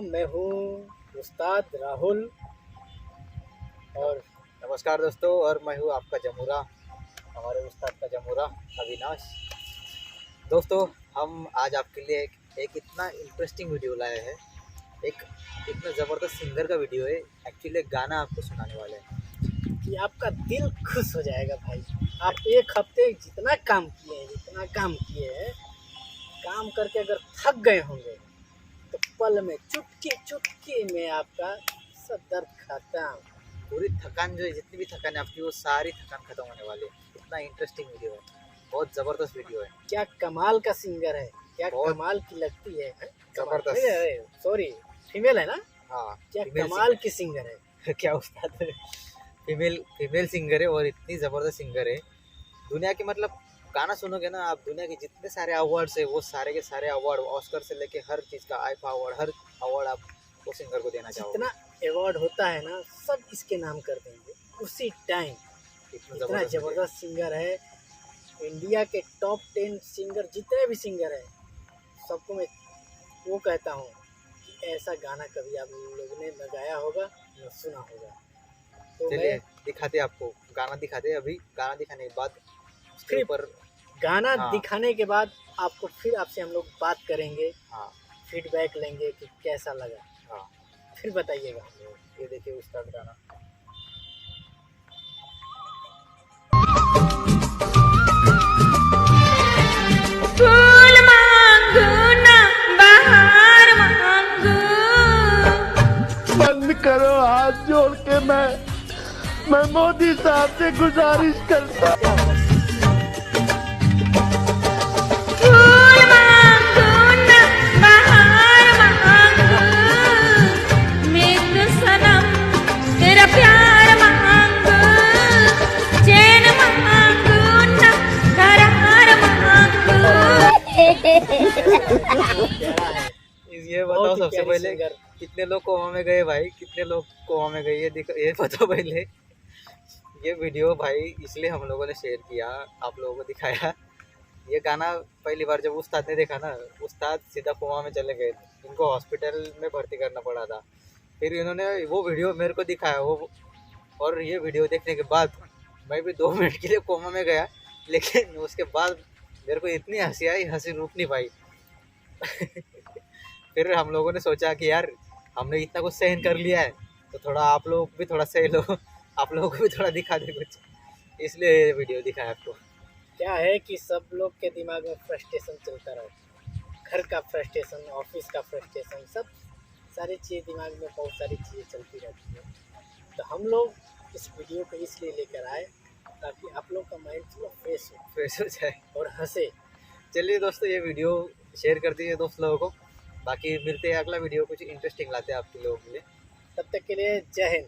मैं हूँ उस्ताद राहुल और नमस्कार दोस्तों, और मैं हूँ आपका जमूरा, हमारे उस्ताद का जमूरा अविनाश। दोस्तों, हम आज आपके लिए एक इतना इंटरेस्टिंग वीडियो लाए हैं। एक इतना ज़बरदस्त सिंगर का वीडियो है। एक्चुअली एक गाना आपको सुनाने वाले हैं कि आपका दिल खुश हो जाएगा भाई। आप एक हफ्ते जितना काम किए हैं, काम करके अगर थक गए होंगे तो पल में चुटकी में आपका सब दर्द खत्म। पूरी थकान जो है, जितनी भी थकान है आपकी, वो सारी थकान खत्म होने वाली है। इतना इंटरेस्टिंग वीडियो है, बहुत ज़बरदस्त वीडियो है। क्या कमाल का सिंगर है, क्या बहुत कमाल की लगती है। जबरदस्त। सॉरी, फीमेल है ना। हाँ, क्या फीमेल कमाल की सिंगर है। क्या उस्ताद है। फीमेल सिंगर है और इतनी ज़बरदस्त सिंगर है। दुनिया की, मतलब गाना सुनोगे ना आप, दुनिया के जितने सारे अवार्ड्स है वो सारे के सारे अवार्ड, ऑस्कर से लेके हर चीज़ का, आईफा अवार्ड, हर अवार्ड आप वो सिंगर को देना चाहोगे। जितना अवार्ड होता है ना, सब इसके नाम कर देंगे उसी टाइम। इतना जबरदस्त सिंगर है। इंडिया के टॉप 10 सिंगर, जितने भी सिंगर हैं, सबको मैं वो कहता हूँ कि ऐसा गाना कभी आप लोगों ने न गाया होगा न सुना होगा। तो चलिए मैं दिखाते आपको गाना, दिखाते अभी गाना दिखाने के बाद उसके फिर ऊपर। गाना हाँ। दिखाने के बाद आपको फिर आपसे हम लोग बात करेंगे, हाँ फीडबैक लेंगे कि कैसा लगा, हाँ, फिर बताइएगा। ये देखिए उस्ताद गाना। फूल मांगू ना बाहर मांगू, बंद करो हाथ जोड़ के मैं मोदी साहब से गुजारिश करता। फूल मांगू ना बाहर मांगू, मैं तो सनम तेरा प्यार मांगू, चैन मांगू ना करार मांगू। ये बताओ बहुत ही सबसे प्यारी पहले सिंगर। कितने लोग कोमा में गए भाई, कितने लोग कोमा में गए, ये बताओ पहले। ये वीडियो भाई इसलिए हम लोगों ने शेयर किया, आप लोगों को दिखाया। ये गाना पहली बार जब उस्ताद ने देखा ना, उस्ताद सीधा कोमा में चले गए, इनको हॉस्पिटल में भर्ती करना पड़ा था। फिर इन्होंने वो वीडियो मेरे को दिखाया वो, और ये वीडियो देखने के बाद मैं भी 2 मिनट के लिए कोमा में गया, लेकिन उसके बाद मेरे को इतनी हंसी आई, हंसी रुक नहीं पाई। फिर हम लोगों ने सोचा कि यार हमने इतना कुछ सहन कर लिया है, तो थोड़ा आप लोग भी थोड़ा सह लो, आप लोगों को भी थोड़ा दिखा दे कुछ, इसलिए ये वीडियो दिखाया आपको। क्या है कि सब लोग के दिमाग में फ्रस्ट्रेशन चलता रहता है, घर का फ्रस्ट्रेशन, ऑफिस का फ्रस्ट्रेशन, सब सारी चीज़ें दिमाग में, बहुत सारी चीज़ें चलती रहती है। तो हम लोग इस वीडियो को इसलिए लेकर आए ताकि आप लोग का माइंड थोड़ा फ्रेश हो जाए। हो और हंसे। चलिए दोस्तों, ये वीडियो शेयर कर दीजिए दोस्त लोगों को। बाकी मिलते हैं अगला वीडियो, कुछ इंटरेस्टिंग लाते हैं आपके लोगों के लिए। तब तक के लिए जय हिंद।